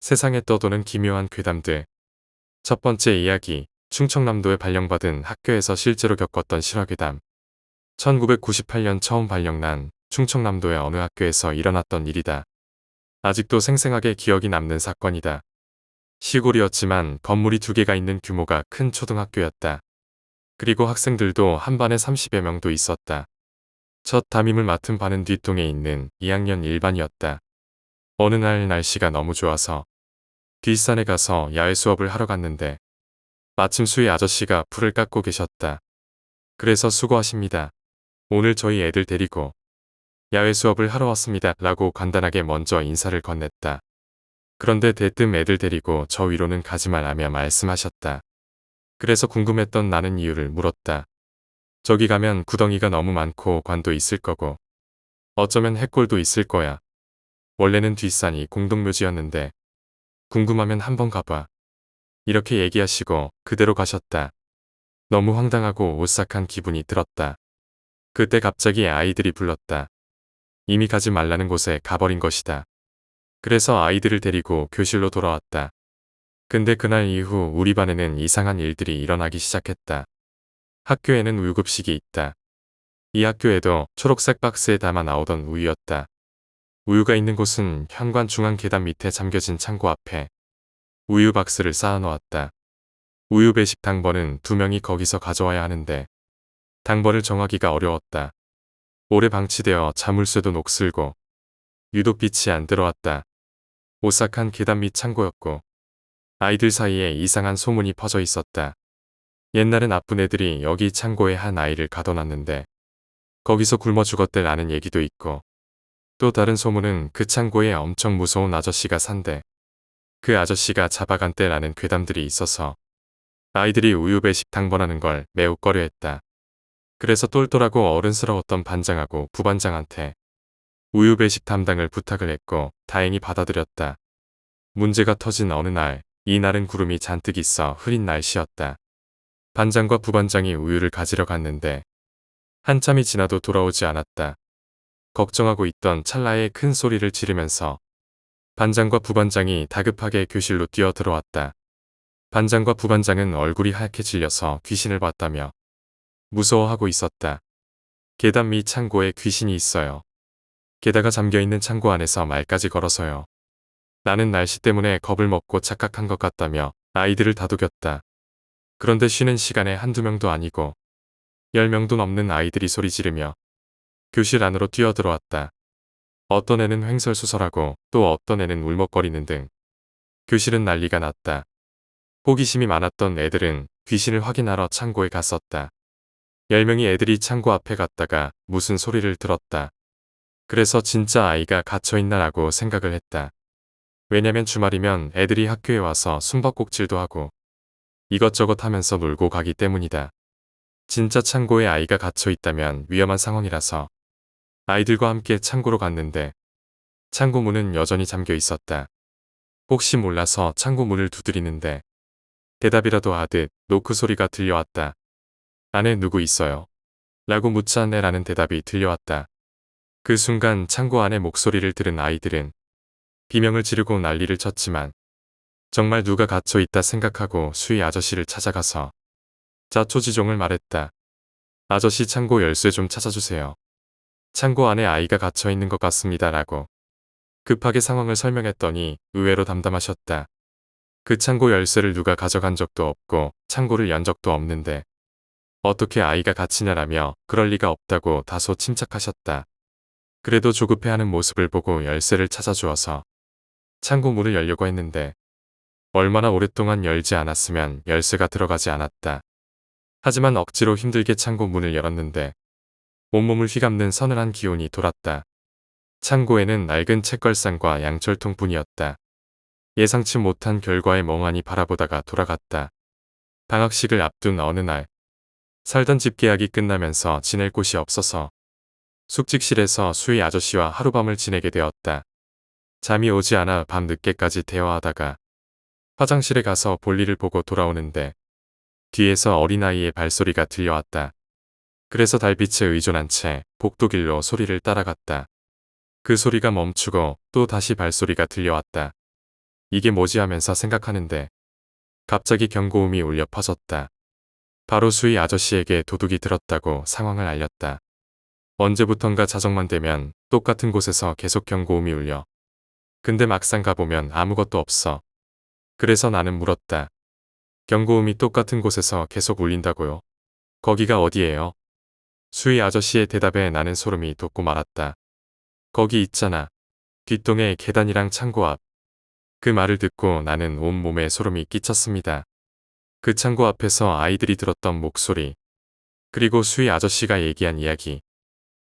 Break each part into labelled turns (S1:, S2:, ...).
S1: 세상에 떠도는 기묘한 괴담들. 첫 번째 이야기, 충청남도에 발령받은 학교에서 실제로 겪었던 실화괴담. 1998년 처음 발령난 충청남도의 어느 학교에서 일어났던 일이다. 아직도 생생하게 기억이 남는 사건이다. 시골이었지만 건물이 2개가 있는 규모가 큰 초등학교였다. 그리고 학생들도 한 반에 30여 명도 있었다. 첫 담임을 맡은 반은 뒷동에 있는 2학년 1반이었다. 어느 날 날씨가 너무 좋아서 뒷산에 가서 야외 수업을 하러 갔는데 마침 수희 아저씨가 풀을 깎고 계셨다. 그래서 수고하십니다. 오늘 저희 애들 데리고 야외 수업을 하러 왔습니다. 라고 간단하게 먼저 인사를 건넸다. 그런데 대뜸 애들 데리고 저 위로는 가지 말라며 말씀하셨다. 그래서 궁금했던 나는 이유를 물었다. 저기 가면 구덩이가 너무 많고 관도 있을 거고 어쩌면 해골도 있을 거야. 원래는 뒷산이 공동묘지였는데 궁금하면 한번 가봐. 이렇게 얘기하시고 그대로 가셨다. 너무 황당하고 오싹한 기분이 들었다. 그때 갑자기 아이들이 불렀다. 이미 가지 말라는 곳에 가버린 것이다. 그래서 아이들을 데리고 교실로 돌아왔다. 근데 그날 이후 우리 반에는 이상한 일들이 일어나기 시작했다. 학교에는 우유급식이 있다. 이 학교에도 초록색 박스에 담아 나오던 우유였다. 우유가 있는 곳은 현관 중앙 계단 밑에 잠겨진 창고 앞에 우유 박스를 쌓아놓았다. 우유 배식 당번은 2명이 거기서 가져와야 하는데 당번을 정하기가 어려웠다. 오래 방치되어 자물쇠도 녹슬고 유독 빛이 안 들어왔다. 오싹한 계단 밑 창고였고 아이들 사이에 이상한 소문이 퍼져 있었다. 옛날에 나쁜 애들이 여기 창고에 한 아이를 가둬놨는데 거기서 굶어 죽었대라는 얘기도 있고 또 다른 소문은 그 창고에 엄청 무서운 아저씨가 산대. 그 아저씨가 잡아간대라는 괴담들이 있어서 아이들이 우유 배식 당번하는 걸 매우 꺼려했다. 그래서 똘똘하고 어른스러웠던 반장하고 부반장한테 우유 배식 담당을 부탁을 했고 다행히 받아들였다. 문제가 터진 어느 날, 이날은 구름이 잔뜩 있어 흐린 날씨였다. 반장과 부반장이 우유를 가지러 갔는데 한참이 지나도 돌아오지 않았다. 걱정하고 있던 찰나에 큰 소리를 지르면서 반장과 부반장이 다급하게 교실로 뛰어 들어왔다. 반장과 부반장은 얼굴이 하얗게 질려서 귀신을 봤다며 무서워하고 있었다. 계단 밑 창고에 귀신이 있어요. 게다가 잠겨있는 창고 안에서 말까지 걸어서요. 나는 날씨 때문에 겁을 먹고 착각한 것 같다며 아이들을 다독였다. 그런데 쉬는 시간에 한두 명도 아니고 10명도 넘는 아이들이 소리 지르며 교실 안으로 뛰어들어왔다. 어떤 애는 횡설수설하고 또 어떤 애는 울먹거리는 등 교실은 난리가 났다. 호기심이 많았던 애들은 귀신을 확인하러 창고에 갔었다. 10명이 애들이 창고 앞에 갔다가 무슨 소리를 들었다. 그래서 진짜 아이가 갇혀있나 라고 생각을 했다. 왜냐면 주말이면 애들이 학교에 와서 숨바꼭질도 하고 이것저것 하면서 놀고 가기 때문이다. 진짜 창고에 아이가 갇혀있다면 위험한 상황이라서 아이들과 함께 창고로 갔는데 창고 문은 여전히 잠겨 있었다. 혹시 몰라서 창고 문을 두드리는데 대답이라도 하듯 노크 소리가 들려왔다. 안에 누구 있어요? 라고 묻지 않네라는 대답이 들려왔다. 그 순간 창고 안의 목소리를 들은 아이들은 비명을 지르고 난리를 쳤지만 정말 누가 갇혀있다 생각하고 수희 아저씨를 찾아가서 자초지종을 말했다. 아저씨 창고 열쇠 좀 찾아주세요. 창고 안에 아이가 갇혀있는 것 같습니다. 라고 급하게 상황을 설명했더니 의외로 담담하셨다. 그 창고 열쇠를 누가 가져간 적도 없고 창고를 연 적도 없는데 어떻게 아이가 갇히냐라며 그럴 리가 없다고 다소 침착하셨다. 그래도 조급해하는 모습을 보고 열쇠를 찾아주어서 창고 문을 열려고 했는데 얼마나 오랫동안 열지 않았으면 열쇠가 들어가지 않았다. 하지만 억지로 힘들게 창고 문을 열었는데 온몸을 휘감는 서늘한 기운이 돌았다. 창고에는 낡은 책걸상과 양철통뿐이었다. 예상치 못한 결과에 멍하니 바라보다가 돌아갔다. 방학식을 앞둔 어느 날 살던 집 계약이 끝나면서 지낼 곳이 없어서 숙직실에서 수희 아저씨와 하룻밤을 지내게 되었다. 잠이 오지 않아 밤 늦게까지 대화하다가 화장실에 가서 볼일을 보고 돌아오는데 뒤에서 어린아이의 발소리가 들려왔다. 그래서 달빛에 의존한 채 복도길로 소리를 따라갔다. 그 소리가 멈추고 또 다시 발소리가 들려왔다. 이게 뭐지 하면서 생각하는데 갑자기 경고음이 울려 퍼졌다. 바로 수희 아저씨에게 도둑이 들었다고 상황을 알렸다. 언제부턴가 자정만 되면 똑같은 곳에서 계속 경고음이 울려. 근데 막상 가보면 아무것도 없어. 그래서 나는 물었다. 경고음이 똑같은 곳에서 계속 울린다고요? 거기가 어디예요? 수희 아저씨의 대답에 나는 소름이 돋고 말았다. 거기 있잖아. 뒷동의 계단이랑 창고 앞. 그 말을 듣고 나는 온몸에 소름이 끼쳤습니다. 그 창고 앞에서 아이들이 들었던 목소리, 그리고 수희 아저씨가 얘기한 이야기.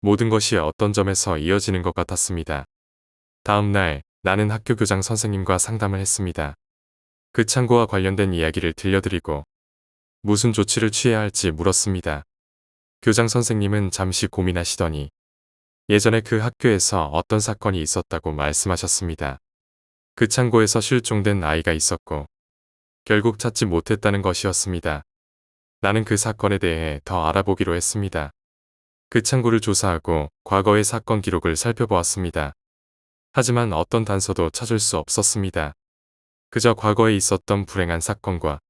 S1: 모든 것이 어떤 점에서 이어지는 것 같았습니다. 다음 날 나는 학교 교장 선생님과 상담을 했습니다. 그 창고와 관련된 이야기를 들려드리고 무슨 조치를 취해야 할지 물었습니다. 교장 선생님은 잠시 고민하시더니 예전에 그 학교에서 어떤 사건이 있었다고 말씀하셨습니다. 그 창고에서 실종된 아이가 있었고 결국 찾지 못했다는 것이었습니다. 나는 그 사건에 대해 더 알아보기로 했습니다. 그 창고를 조사하고 과거의 사건 기록을 살펴보았습니다. 하지만 어떤 단서도 찾을 수 없었습니다. 그저 과거에 있었던 불행한 사건과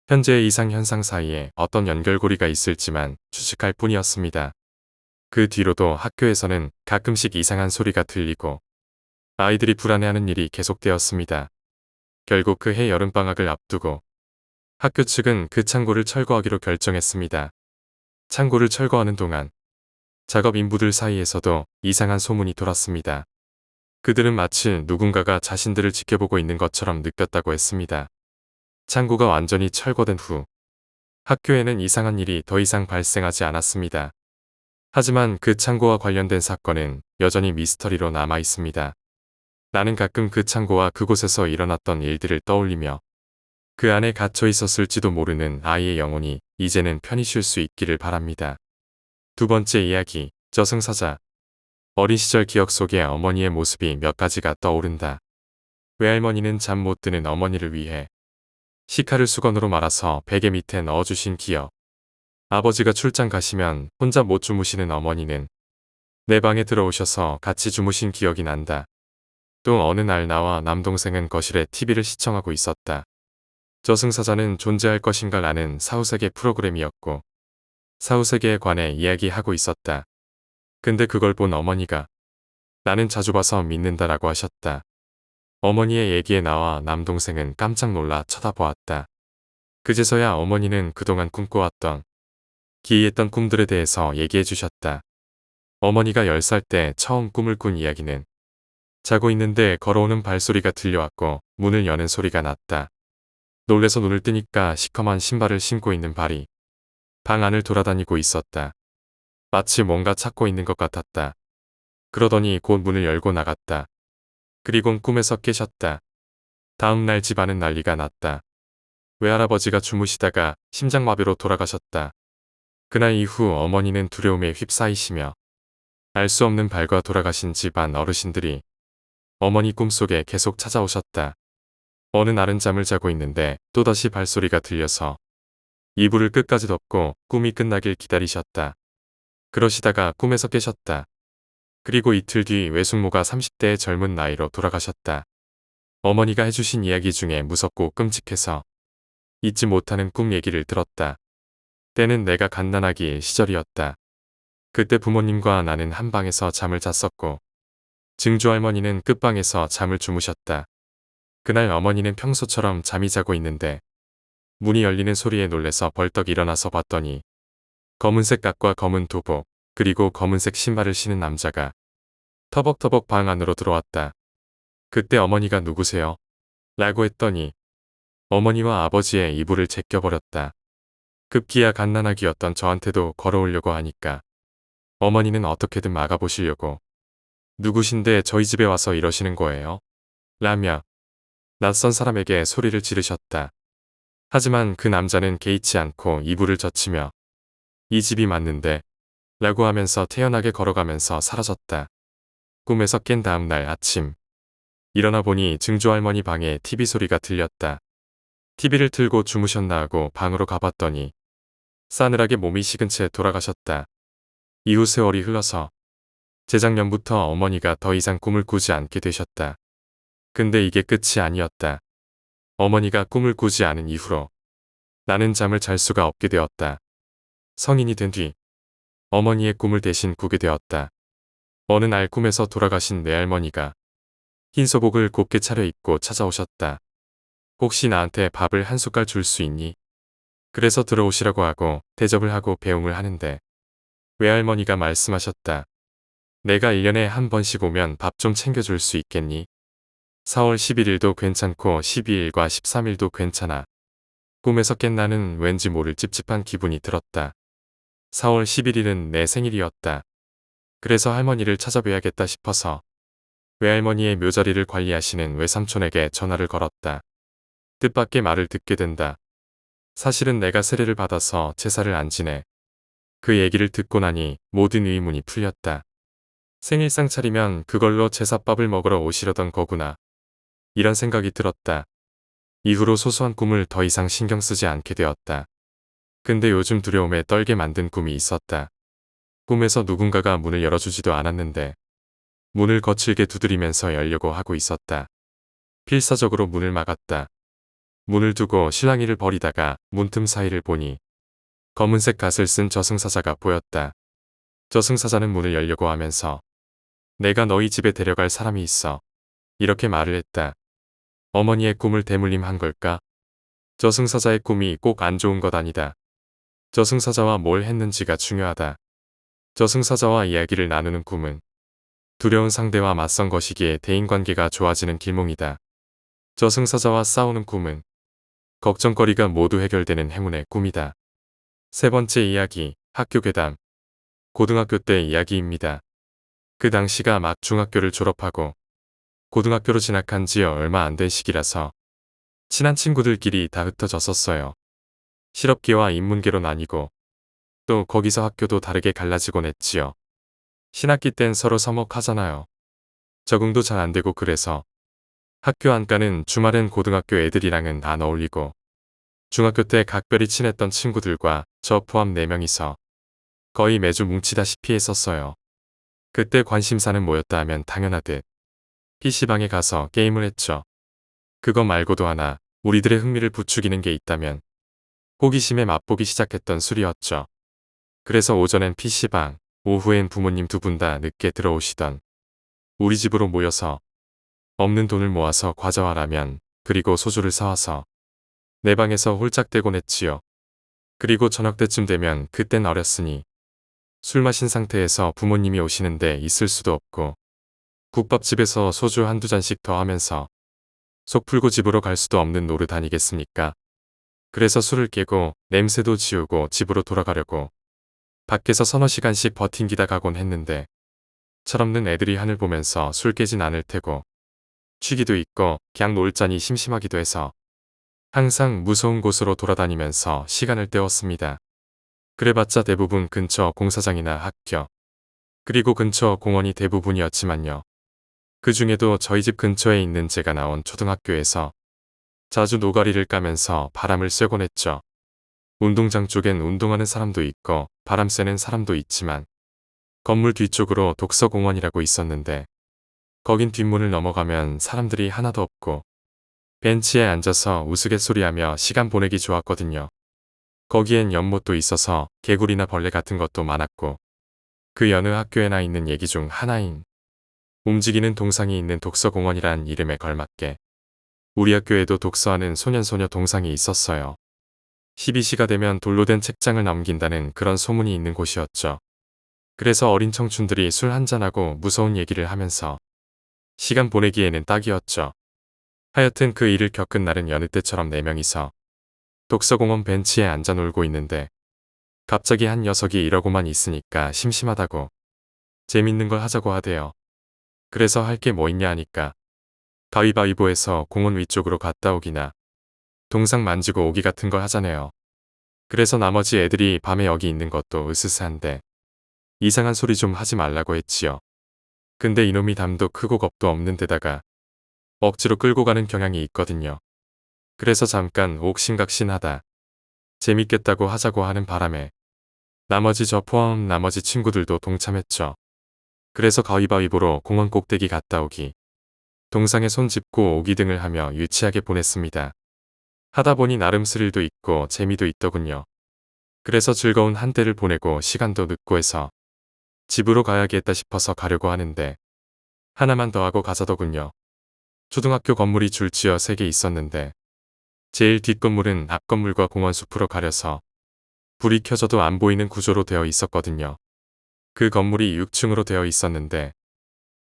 S1: 현재의 이상 현상 사이에 어떤 연결고리가 있을지만 추측할 뿐이었습니다. 그 뒤로도 학교에서는 가끔씩 이상한 소리가 들리고 아이들이 불안해하는 일이 계속되었습니다. 결국 그해 여름방학을 앞두고 학교 측은 그 창고를 철거하기로 결정했습니다. 창고를 철거하는 동안 작업 인부들 사이에서도 이상한 소문이 돌았습니다. 그들은 마치 누군가가 자신들을 지켜보고 있는 것처럼 느꼈다고 했습니다. 창고가 완전히 철거된 후 학교에는 이상한 일이 더 이상 발생하지 않았습니다. 하지만 그 창고와 관련된 사건은 여전히 미스터리로 남아 있습니다. 나는 가끔 그 창고와 그곳에서 일어났던 일들을 떠올리며 그 안에 갇혀 있었을지도 모르는 아이의 영혼이 이제는 편히 쉴 수 있기를 바랍니다. 두 번째 이야기, 저승사자. 어린 시절 기억 속에 어머니의 모습이 몇 가지가 떠오른다. 외할머니는 잠 못 드는 어머니를 위해 시카를 수건으로 말아서 베개 밑에 넣어주신 기억. 아버지가 출장 가시면 혼자 못 주무시는 어머니는 내 방에 들어오셔서 같이 주무신 기억이 난다. 또 어느 날 나와 남동생은 거실에 TV를 시청하고 있었다. 저승사자는 존재할 것인가 라는 사후세계 프로그램이었고 사후세계에 관해 이야기하고 있었다. 근데 그걸 본 어머니가 나는 자주 봐서 믿는다라고 하셨다. 어머니의 얘기에 나와 남동생은 깜짝 놀라 쳐다보았다. 그제서야 어머니는 그동안 꿈꿔왔던 기이했던 꿈들에 대해서 얘기해 주셨다. 어머니가 10살 때 처음 꿈을 꾼 이야기는 자고 있는데 걸어오는 발소리가 들려왔고 문을 여는 소리가 났다. 놀래서 눈을 뜨니까 시커먼 신발을 신고 있는 발이 방 안을 돌아다니고 있었다. 마치 뭔가 찾고 있는 것 같았다. 그러더니 곧 문을 열고 나갔다. 그리곤 꿈에서 깨셨다. 다음 날 집안은 난리가 났다. 외할아버지가 주무시다가 심장마비로 돌아가셨다. 그날 이후 어머니는 두려움에 휩싸이시며 알 수 없는 발과 돌아가신 집안 어르신들이 어머니 꿈속에 계속 찾아오셨다. 어느 날은 잠을 자고 있는데 또다시 발소리가 들려서 이불을 끝까지 덮고 꿈이 끝나길 기다리셨다. 그러시다가 꿈에서 깨셨다. 그리고 이틀 뒤 외숙모가 30대의 젊은 나이로 돌아가셨다. 어머니가 해주신 이야기 중에 무섭고 끔찍해서 잊지 못하는 꿈 얘기를 들었다. 때는 내가 갓난아기 시절이었다. 그때 부모님과 나는 한 방에서 잠을 잤었고 증조할머니는 끝방에서 잠을 주무셨다. 그날 어머니는 평소처럼 잠이 자고 있는데 문이 열리는 소리에 놀래서 벌떡 일어나서 봤더니 검은색 깍과 검은 도복 그리고 검은색 신발을 신은 남자가 터벅터벅 방 안으로 들어왔다. 그때 어머니가 누구세요? 라고 했더니 어머니와 아버지의 이불을 제껴버렸다. 급기야 갓난아기였던 저한테도 걸어오려고 하니까 어머니는 어떻게든 막아보시려고 누구신데 저희 집에 와서 이러시는 거예요? 라며 낯선 사람에게 소리를 지르셨다. 하지만 그 남자는 개의치 않고 이불을 젖히며 이 집이 맞는데 라고 하면서 태연하게 걸어가면서 사라졌다. 꿈에서 깬 다음 날 아침 일어나 보니 증조할머니 방에 TV 소리가 들렸다. TV를 틀고 주무셨나 하고 방으로 가봤더니 싸늘하게 몸이 식은 채 돌아가셨다. 이후 세월이 흘러서 재작년부터 어머니가 더 이상 꿈을 꾸지 않게 되셨다. 근데 이게 끝이 아니었다. 어머니가 꿈을 꾸지 않은 이후로 나는 잠을 잘 수가 없게 되었다. 성인이 된 뒤 어머니의 꿈을 대신 꾸게 되었다. 어느 날 꿈에서 돌아가신 외할머니가 흰 소복을 곱게 차려입고 찾아오셨다. 혹시 나한테 밥을 한 숟갈 줄 수 있니? 그래서 들어오시라고 하고 대접을 하고 배웅을 하는데 외할머니가 말씀하셨다. 내가 1년에 한 번씩 오면 밥 좀 챙겨줄 수 있겠니? 4월 11일도 괜찮고 12일과 13일도 괜찮아. 꿈에서 깬 나는 왠지 모를 찝찝한 기분이 들었다. 4월 11일은 내 생일이었다. 그래서 할머니를 찾아뵈야겠다 싶어서 외할머니의 묘자리를 관리하시는 외삼촌에게 전화를 걸었다. 뜻밖의 말을 듣게 된다. 사실은 내가 세례를 받아서 제사를 안 지내. 그 얘기를 듣고 나니 모든 의문이 풀렸다. 생일상 차리면 그걸로 제사밥을 먹으러 오시려던 거구나. 이런 생각이 들었다. 이후로 소소한 꿈을 더 이상 신경 쓰지 않게 되었다. 근데 요즘 두려움에 떨게 만든 꿈이 있었다. 꿈에서 누군가가 문을 열어주지도 않았는데 문을 거칠게 두드리면서 열려고 하고 있었다. 필사적으로 문을 막았다. 문을 두고 실랑이를 벌이다가 문틈 사이를 보니 검은색 갓을 쓴 저승사자가 보였다. 저승사자는 문을 열려고 하면서 내가 너희 집에 데려갈 사람이 있어. 이렇게 말을 했다. 어머니의 꿈을 대물림한 걸까? 저승사자의 꿈이 꼭 안 좋은 것 아니다. 저승사자와 뭘 했는지가 중요하다. 저승사자와 이야기를 나누는 꿈은 두려운 상대와 맞선 것이기에 대인관계가 좋아지는 길몽이다. 저승사자와 싸우는 꿈은 걱정거리가 모두 해결되는 행운의 꿈이다. 세 번째 이야기, 학교 괴담. 고등학교 때 이야기입니다. 그 당시가 막 중학교를 졸업하고 고등학교로 진학한 지 얼마 안 된 시기라서 친한 친구들끼리 다 흩어졌었어요. 실업계와 인문계로 나뉘고 또 거기서 학교도 다르게 갈라지곤 했지요. 신학기 땐 서로 서먹하잖아요. 적응도 잘 안 되고 그래서 학교 안가는 주말엔 고등학교 애들이랑은 안 어울리고 중학교 때 각별히 친했던 친구들과 저 포함 4명이서 거의 매주 뭉치다시피 했었어요. 그때 관심사는 뭐였다 하면 당연하듯 PC방에 가서 게임을 했죠. 그거 말고도 하나 우리들의 흥미를 부추기는 게 있다면 호기심에 맛보기 시작했던 술이었죠. 그래서 오전엔 PC방, 오후엔 부모님 두 분 다 늦게 들어오시던 우리 집으로 모여서 없는 돈을 모아서 과자와 라면 그리고 소주를 사와서 내 방에서 홀짝대곤 했지요. 그리고 저녁 때쯤 되면 그땐 어렸으니 술 마신 상태에서 부모님이 오시는데 있을 수도 없고 국밥집에서 소주 한두 잔씩 더 하면서 속 풀고 집으로 갈 수도 없는 노릇 아니겠습니까? 그래서 술을 깨고 냄새도 지우고 집으로 돌아가려고 밖에서 서너 시간씩 버팅기다 가곤 했는데 철없는 애들이 하늘 보면서 술 깨진 않을 테고 취기도 있고 그냥 놀자니 심심하기도 해서 항상 무서운 곳으로 돌아다니면서 시간을 때웠습니다. 그래봤자 대부분 근처 공사장이나 학교 그리고 근처 공원이 대부분이었지만요. 그 중에도 저희 집 근처에 있는 제가 나온 초등학교에서 자주 노가리를 까면서 바람을 쐬곤 했죠. 운동장 쪽엔 운동하는 사람도 있고 바람 쐬는 사람도 있지만 건물 뒤쪽으로 독서공원이라고 있었는데 거긴 뒷문을 넘어가면 사람들이 하나도 없고 벤치에 앉아서 우스갯소리하며 시간 보내기 좋았거든요. 거기엔 연못도 있어서 개구리나 벌레 같은 것도 많았고 그 여느 학교에나 있는 얘기 중 하나인 움직이는 동상이 있는 독서공원이란 이름에 걸맞게 우리 학교에도 독서하는 소년소녀 동상이 있었어요. 12시가 되면 돌로 된 책장을 넘긴다는 그런 소문이 있는 곳이었죠. 그래서 어린 청춘들이 술 한잔하고 무서운 얘기를 하면서 시간 보내기에는 딱이었죠. 하여튼 그 일을 겪은 날은 여느 때처럼 4명이서 독서공원 벤치에 앉아 놀고 있는데 갑자기 한 녀석이 이러고만 있으니까 심심하다고 재밌는 걸 하자고 하대요. 그래서 할 게 뭐 있냐 하니까 가위바위보에서 공원 위쪽으로 갔다 오기나 동상 만지고 오기 같은 걸 하자네요. 그래서 나머지 애들이 밤에 여기 있는 것도 으스스한데 이상한 소리 좀 하지 말라고 했지요. 근데 이놈이 담도 크고 겁도 없는 데다가 억지로 끌고 가는 경향이 있거든요. 그래서 잠깐 옥신각신하다 재밌겠다고 하자고 하는 바람에 나머지 저 포함 나머지 친구들도 동참했죠. 그래서 가위바위보로 공원 꼭대기 갔다 오기 동상에 손 짚고 오기 등을 하며 유치하게 보냈습니다. 하다 보니 나름 스릴도 있고 재미도 있더군요. 그래서 즐거운 한때를 보내고 시간도 늦고 해서 집으로 가야겠다 싶어서 가려고 하는데 하나만 더 하고 가자더군요. 초등학교 건물이 줄지어 3개 있었는데 제일 뒷건물은 앞건물과 공원숲으로 가려서 불이 켜져도 안 보이는 구조로 되어 있었거든요. 그 건물이 6층으로 되어 있었는데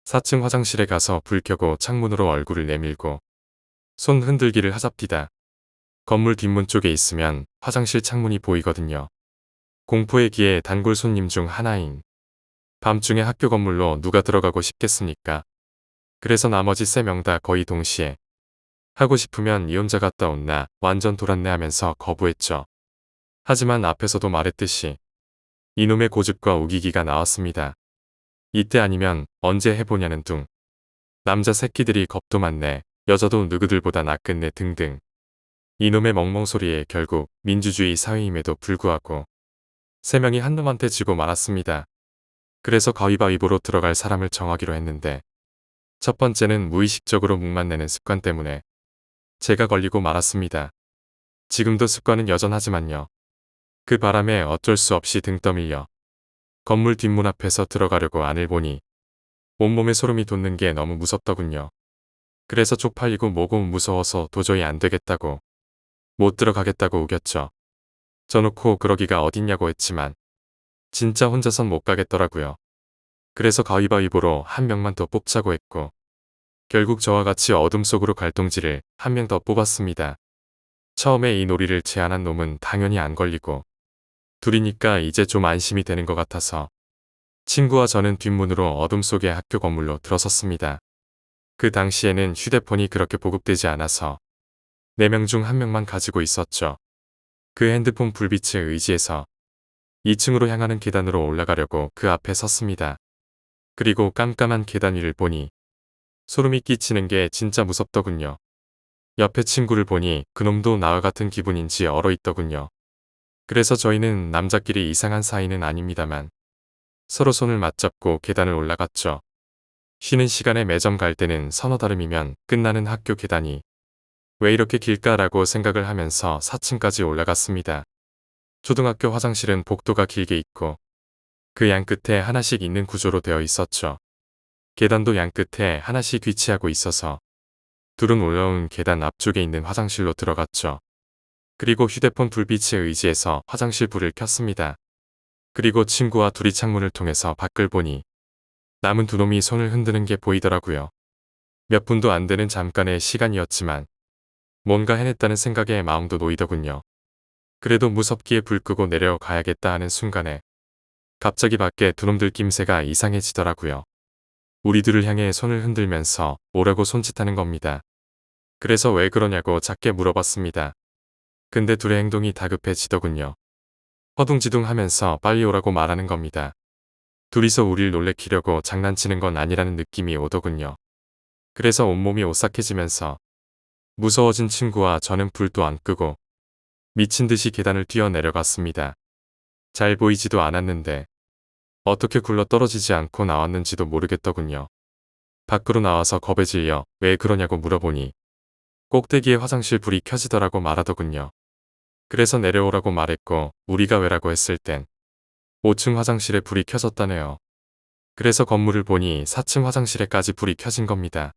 S1: 4층 화장실에 가서 불 켜고 창문으로 얼굴을 내밀고 손 흔들기를 하잡디다. 건물 뒷문 쪽에 있으면 화장실 창문이 보이거든요. 공포의 기에 단골 손님 중 하나인 밤중에 학교 건물로 누가 들어가고 싶겠습니까? 그래서 나머지 3명 다 거의 동시에 하고 싶으면 이 혼자 갔다 온나 완전 돌았네 하면서 거부했죠. 하지만 앞에서도 말했듯이 이놈의 고집과 우기기가 나왔습니다. 이때 아니면 언제 해보냐는 둥. 남자 새끼들이 겁도 많네. 여자도 누구들보다 낫겠네 등등. 이놈의 멍멍소리에 결국 민주주의 사회임에도 불구하고 3명이 한 놈한테 지고 말았습니다. 그래서 가위바위보로 들어갈 사람을 정하기로 했는데 첫 번째는 무의식적으로 목만 내는 습관 때문에 제가 걸리고 말았습니다. 지금도 습관은 여전하지만요. 그 바람에 어쩔 수 없이 등 떠밀려 건물 뒷문 앞에서 들어가려고 안을 보니 온몸에 소름이 돋는 게 너무 무섭더군요. 그래서 쪽팔리고 뭐고 무서워서 도저히 안 되겠다고 못 들어가겠다고 우겼죠. 저놓고 그러기가 어딨냐고 했지만 진짜 혼자선 못 가겠더라고요. 그래서 가위바위보로 한 명만 더 뽑자고 했고 결국 저와 같이 어둠 속으로 갈동지를 한 명 더 뽑았습니다. 처음에 이 놀이를 제안한 놈은 당연히 안 걸리고 둘이니까 이제 좀 안심이 되는 것 같아서 친구와 저는 뒷문으로 어둠 속의 학교 건물로 들어섰습니다. 그 당시에는 휴대폰이 그렇게 보급되지 않아서 4명 중 1명만 가지고 있었죠. 그 핸드폰 불빛에 의지해서 2층으로 향하는 계단으로 올라가려고 그 앞에 섰습니다. 그리고 깜깜한 계단 위를 보니 소름이 끼치는 게 진짜 무섭더군요. 옆에 친구를 보니 그놈도 나와 같은 기분인지 얼어있더군요. 그래서 저희는 남자끼리 이상한 사이는 아닙니다만 서로 손을 맞잡고 계단을 올라갔죠. 쉬는 시간에 매점 갈 때는 서너 다름이면 끝나는 학교 계단이 왜 이렇게 길까라고 생각을 하면서 4층까지 올라갔습니다. 초등학교 화장실은 복도가 길게 있고 그 양 끝에 하나씩 있는 구조로 되어 있었죠. 계단도 양 끝에 하나씩 위치하고 있어서 둘은 올라온 계단 앞쪽에 있는 화장실로 들어갔죠. 그리고 휴대폰 불빛에 의지해서 화장실 불을 켰습니다. 그리고 친구와 둘이 창문을 통해서 밖을 보니 남은 2놈이 손을 흔드는 게 보이더라고요. 몇 분도 안 되는 잠깐의 시간이었지만 뭔가 해냈다는 생각에 마음도 놓이더군요. 그래도 무섭기에 불 끄고 내려가야겠다 하는 순간에 갑자기 밖에 2놈들 낌새가 이상해지더라고요. 우리들을 향해 손을 흔들면서 오라고 손짓하는 겁니다. 그래서 왜 그러냐고 작게 물어봤습니다. 근데 둘의 행동이 다급해지더군요. 허둥지둥 하면서 빨리 오라고 말하는 겁니다. 둘이서 우릴 놀래키려고 장난치는 건 아니라는 느낌이 오더군요. 그래서 온몸이 오싹해지면서 무서워진 친구와 저는 불도 안 끄고 미친 듯이 계단을 뛰어 내려갔습니다. 잘 보이지도 않았는데 어떻게 굴러 떨어지지 않고 나왔는지도 모르겠더군요. 밖으로 나와서 겁에 질려 왜 그러냐고 물어보니 꼭대기에 화장실 불이 켜지더라고 말하더군요. 그래서 내려오라고 말했고 우리가 왜라고 했을 땐 5층 화장실에 불이 켜졌다네요. 그래서 건물을 보니 4층 화장실에까지 불이 켜진 겁니다.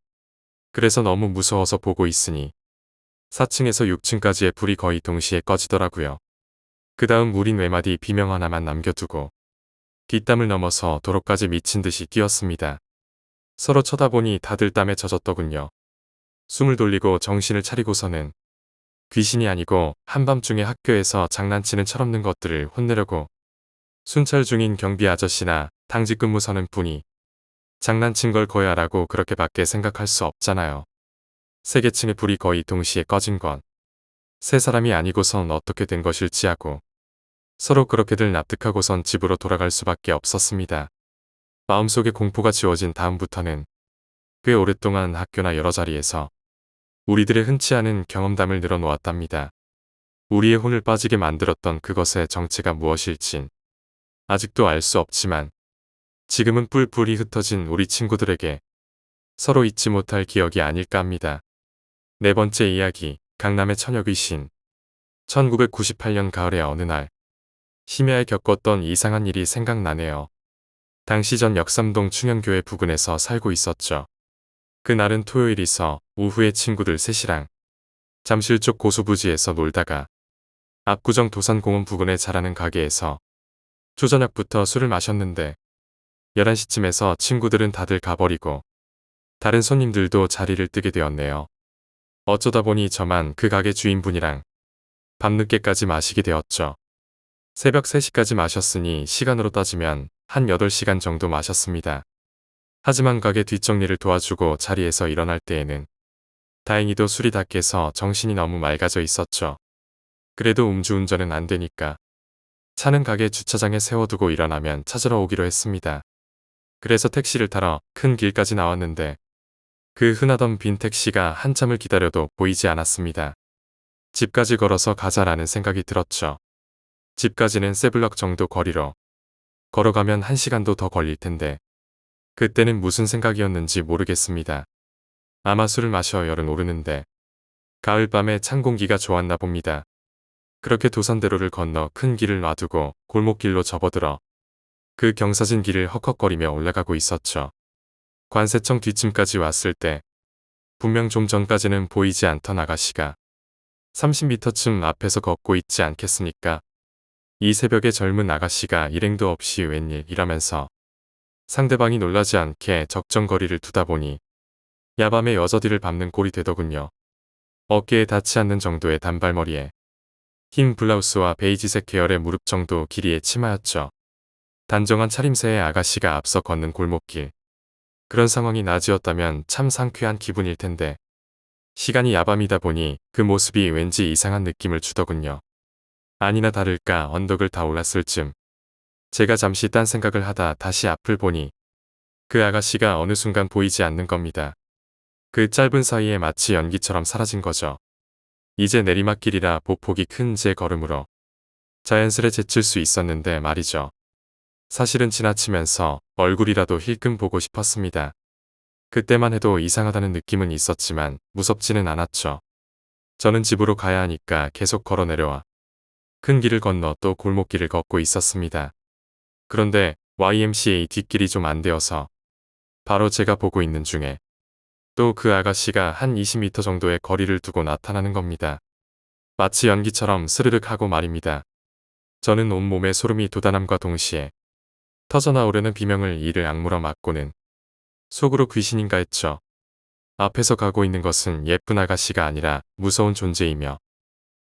S1: 그래서 너무 무서워서 보고 있으니 4층에서 6층까지의 불이 거의 동시에 꺼지더라고요. 그 다음 우린 외마디 비명 하나만 남겨두고 뒷담을 넘어서 도로까지 미친 듯이 뛰었습니다. 서로 쳐다보니 다들 땀에 젖었더군요. 숨을 돌리고 정신을 차리고서는 귀신이 아니고 한밤중에 학교에서 장난치는 철없는 것들을 혼내려고 순찰 중인 경비 아저씨나 당직 근무서는 분이 장난친 걸 거야라고 그렇게밖에 생각할 수 없잖아요. 3개층의 불이 거의 동시에 꺼진 건 3사람이 아니고선 어떻게 된 것일지 하고 서로 그렇게들 납득하고선 집으로 돌아갈 수밖에 없었습니다. 마음속에 공포가 지워진 다음부터는 꽤 오랫동안 학교나 여러 자리에서 우리들의 흔치 않은 경험담을 늘어놓았답니다. 우리의 혼을 빠지게 만들었던 그것의 정체가 무엇일진 아직도 알 수 없지만 지금은 뿔뿔이 흩어진 우리 친구들에게 서로 잊지 못할 기억이 아닐까 합니다. 네 번째 이야기, 강남의 처녀 귀신. 1998년 가을의 어느 날, 심야에 겪었던 이상한 일이 생각나네요. 당시 전 역삼동 충현교회 부근에서 살고 있었죠. 그날은 토요일이서 오후에 친구들 셋이랑 잠실 쪽 고수부지에서 놀다가 압구정 도산공원 부근에 자라는 가게에서 초저녁부터 술을 마셨는데 11시쯤에서 친구들은 다들 가버리고 다른 손님들도 자리를 뜨게 되었네요. 어쩌다 보니 저만 그 가게 주인분이랑 밤늦게까지 마시게 되었죠. 새벽 3시까지 마셨으니 시간으로 따지면 한 8시간 정도 마셨습니다. 하지만 가게 뒷정리를 도와주고 자리에서 일어날 때에는 다행히도 술이 다 깨서 정신이 너무 맑아져 있었죠. 그래도 음주운전은 안 되니까 차는 가게 주차장에 세워두고 일어나면 찾으러 오기로 했습니다. 그래서 택시를 타러 큰 길까지 나왔는데 그 흔하던 빈 택시가 한참을 기다려도 보이지 않았습니다. 집까지 걸어서 가자라는 생각이 들었죠. 집까지는 세블럭 정도 거리로 걸어가면 1시간도 더 걸릴 텐데 그때는 무슨 생각이었는지 모르겠습니다. 아마 술을 마셔 열은 오르는데 가을밤에 찬 공기가 좋았나 봅니다. 그렇게 도산대로를 건너 큰 길을 놔두고 골목길로 접어들어 그 경사진 길을 헉헉거리며 올라가고 있었죠. 관세청 뒷쯤까지 왔을 때 분명 좀 전까지는 보이지 않던 아가씨가 30m쯤 앞에서 걷고 있지 않겠습니까? 이 새벽에 젊은 아가씨가 일행도 없이 웬일 이라면서 상대방이 놀라지 않게 적정거리를 두다 보니 야밤에 여자들을 밟는 꼴이 되더군요. 어깨에 닿지 않는 정도의 단발머리에 흰 블라우스와 베이지색 계열의 무릎 정도 길이의 치마였죠. 단정한 차림새의 아가씨가 앞서 걷는 골목길. 그런 상황이 낮이었다면 참 상쾌한 기분일 텐데 시간이 야밤이다 보니 그 모습이 왠지 이상한 느낌을 주더군요. 아니나 다를까 언덕을 다 올랐을 쯤 제가 잠시 딴 생각을 하다 다시 앞을 보니 그 아가씨가 어느 순간 보이지 않는 겁니다. 그 짧은 사이에 마치 연기처럼 사라진 거죠. 이제 내리막길이라 보폭이 큰 제 걸음으로 자연스레 제칠 수 있었는데 말이죠. 사실은 지나치면서 얼굴이라도 힐끔 보고 싶었습니다. 그때만 해도 이상하다는 느낌은 있었지만 무섭지는 않았죠. 저는 집으로 가야 하니까 계속 걸어 내려와 큰 길을 건너 또 골목길을 걷고 있었습니다. 그런데 YMCA 뒷길이 좀 안 되어서 바로 제가 보고 있는 중에 또 그 아가씨가 한 20m 정도의 거리를 두고 나타나는 겁니다. 마치 연기처럼 스르륵 하고 말입니다. 저는 온몸에 소름이 돋아남과 동시에 터져나오려는 비명을 이를 악물어 맞고는 속으로 귀신인가 했죠. 앞에서 가고 있는 것은 예쁜 아가씨가 아니라 무서운 존재이며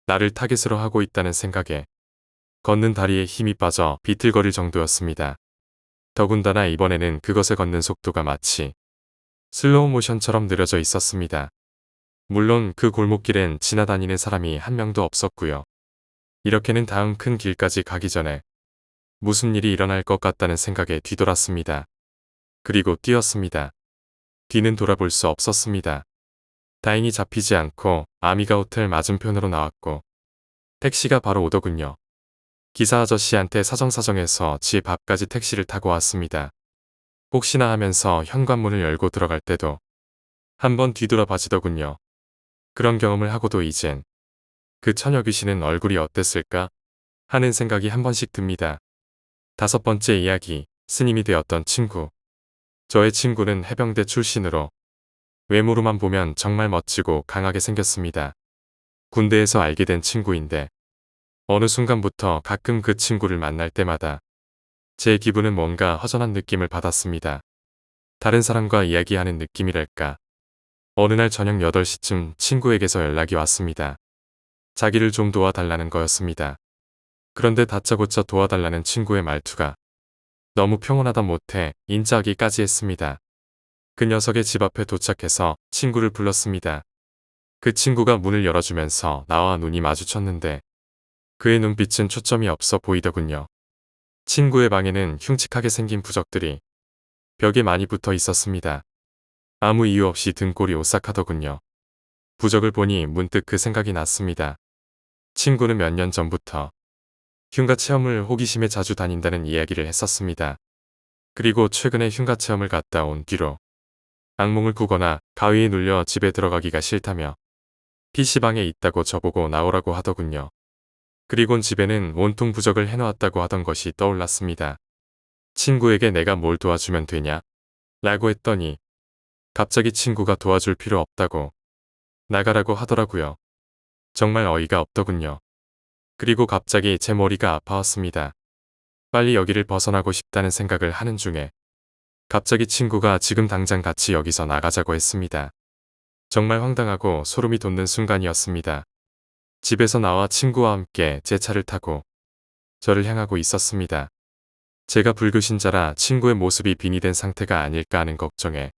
S1: 나를 타깃으로 하고 있다는 생각에 걷는 다리에 힘이 빠져 비틀거릴 정도였습니다. 더군다나 이번에는 그것에 걷는 속도가 마치 슬로우 모션처럼 느려져 있었습니다. 물론 그 골목길엔 지나다니는 사람이 한 명도 없었고요. 이렇게는 다음 큰 길까지 가기 전에 무슨 일이 일어날 것 같다는 생각에 뒤돌았습니다. 그리고 뛰었습니다. 뒤는 돌아볼 수 없었습니다. 다행히 잡히지 않고 아미가 호텔 맞은편으로 나왔고 택시가 바로 오더군요. 기사 아저씨한테 사정사정해서 집 앞까지 택시를 타고 왔습니다. 혹시나 하면서 현관문을 열고 들어갈 때도 한번 뒤돌아 봐지더군요. 그런 경험을 하고도 이젠 그 처녀 귀신은 얼굴이 어땠을까 하는 생각이 한 번씩 듭니다. 다섯 번째 이야기, 스님이 되었던 친구. 저의 친구는 해병대 출신으로 외모로만 보면 정말 멋지고 강하게 생겼습니다. 군대에서 알게 된 친구인데 어느 순간부터 가끔 그 친구를 만날 때마다 제 기분은 뭔가 허전한 느낌을 받았습니다. 다른 사람과 이야기하는 느낌이랄까. 어느 날 저녁 8시쯤 친구에게서 연락이 왔습니다. 자기를 좀 도와달라는 거였습니다. 그런데 다짜고짜 도와달라는 친구의 말투가 너무 평온하다 못해 인자하기까지 했습니다. 그 녀석의 집 앞에 도착해서 친구를 불렀습니다. 그 친구가 문을 열어주면서 나와 눈이 마주쳤는데 그의 눈빛은 초점이 없어 보이더군요. 친구의 방에는 흉측하게 생긴 부적들이 벽에 많이 붙어 있었습니다. 아무 이유 없이 등골이 오싹하더군요. 부적을 보니 문득 그 생각이 났습니다. 친구는 몇 년 전부터 흉가 체험을 호기심에 자주 다닌다는 이야기를 했었습니다. 그리고 최근에 흉가 체험을 갔다 온 뒤로 악몽을 꾸거나 가위에 눌려 집에 들어가기가 싫다며 PC방에 있다고 저보고 나오라고 하더군요. 그리곤 집에는 온통 부적을 해놓았다고 하던 것이 떠올랐습니다. 친구에게 내가 뭘 도와주면 되냐? 라고 했더니 갑자기 친구가 도와줄 필요 없다고 나가라고 하더라고요. 정말 어이가 없더군요. 그리고 갑자기 제 머리가 아파왔습니다. 빨리 여기를 벗어나고 싶다는 생각을 하는 중에 갑자기 친구가 지금 당장 같이 여기서 나가자고 했습니다. 정말 황당하고 소름이 돋는 순간이었습니다. 집에서 나와 친구와 함께 제 차를 타고 저를 향하고 있었습니다. 제가 불교신자라 친구의 모습이 빙이 된 상태가 아닐까 하는 걱정에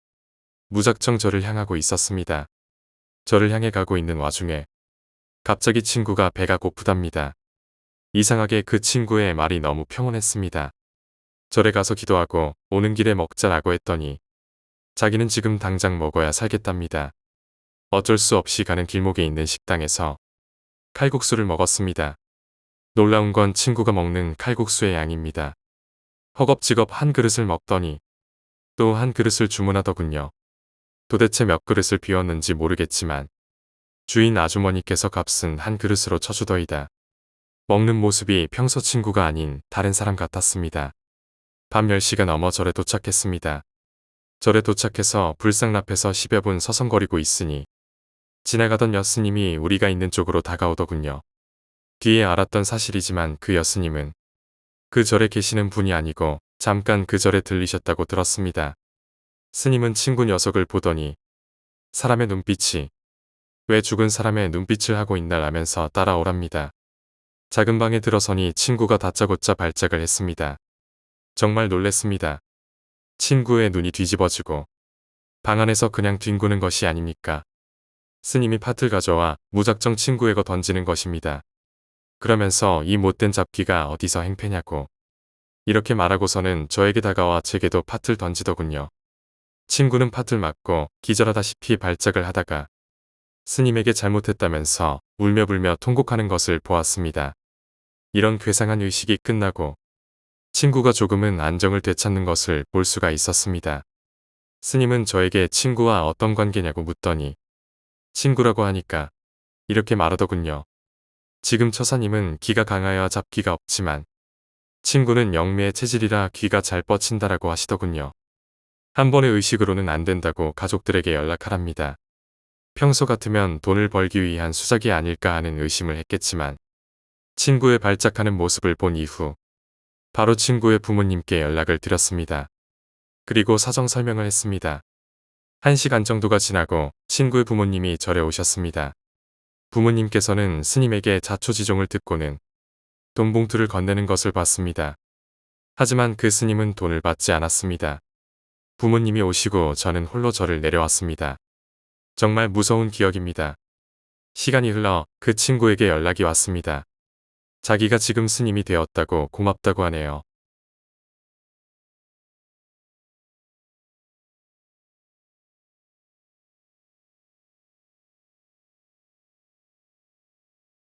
S1: 무작정 저를 향하고 있었습니다. 저를 향해 가고 있는 와중에 갑자기 친구가 배가 고프답니다. 이상하게 그 친구의 말이 너무 평온했습니다. 절에 가서 기도하고 오는 길에 먹자라고 했더니 자기는 지금 당장 먹어야 살겠답니다. 어쩔 수 없이 가는 길목에 있는 식당에서 칼국수를 먹었습니다. 놀라운 건 친구가 먹는 칼국수의 양입니다. 허겁지겁 한 그릇을 먹더니 또 한 그릇을 주문하더군요. 도대체 몇 그릇을 비웠는지 모르겠지만 주인 아주머니께서 값은 한 그릇으로 쳐주더이다. 먹는 모습이 평소 친구가 아닌 다른 사람 같았습니다. 밤 10시가 넘어 절에 도착했습니다. 절에 도착해서 불상 앞에서 10여 분 서성거리고 있으니 지나가던 여스님이 우리가 있는 쪽으로 다가오더군요. 뒤에 알았던 사실이지만 그 여스님은 그 절에 계시는 분이 아니고 잠깐 그 절에 들리셨다고 들었습니다. 스님은 친구 녀석을 보더니 사람의 눈빛이 왜 죽은 사람의 눈빛을 하고 있나 라면서 따라오랍니다. 작은 방에 들어서니 친구가 다짜고짜 발작을 했습니다. 정말 놀랬습니다. 친구의 눈이 뒤집어지고 방 안에서 그냥 뒹구는 것이 아닙니까? 스님이 팥을 가져와 무작정 친구에게 던지는 것입니다. 그러면서 이 못된 잡기가 어디서 행패냐고 이렇게 말하고서는 저에게 다가와 제게도 팥을 던지더군요. 친구는 팥을 맞고 기절하다시피 발작을 하다가 스님에게 잘못했다면서 울며불며 통곡하는 것을 보았습니다. 이런 괴상한 의식이 끝나고 친구가 조금은 안정을 되찾는 것을 볼 수가 있었습니다. 스님은 저에게 친구와 어떤 관계냐고 묻더니 친구라고 하니까 이렇게 말하더군요. 지금 처사님은 기가 강하여 잡기가 없지만 친구는 영매의 체질이라 귀가 잘 뻗친다라고 하시더군요. 한 번의 의식으로는 안 된다고 가족들에게 연락하랍니다. 평소 같으면 돈을 벌기 위한 수작이 아닐까 하는 의심을 했겠지만 친구의 발작하는 모습을 본 이후 바로 친구의 부모님께 연락을 드렸습니다. 그리고 사정 설명을 했습니다. 1시간 정도가 지나고 친구의 부모님이 절에 오셨습니다. 부모님께서는 스님에게 자초지종을 듣고는 돈 봉투를 건네는 것을 봤습니다. 하지만 그 스님은 돈을 받지 않았습니다. 부모님이 오시고 저는 홀로 절을 내려왔습니다. 정말 무서운 기억입니다. 시간이 흘러 그 친구에게 연락이 왔습니다. 자기가 지금 스님이 되었다고 고맙다고 하네요.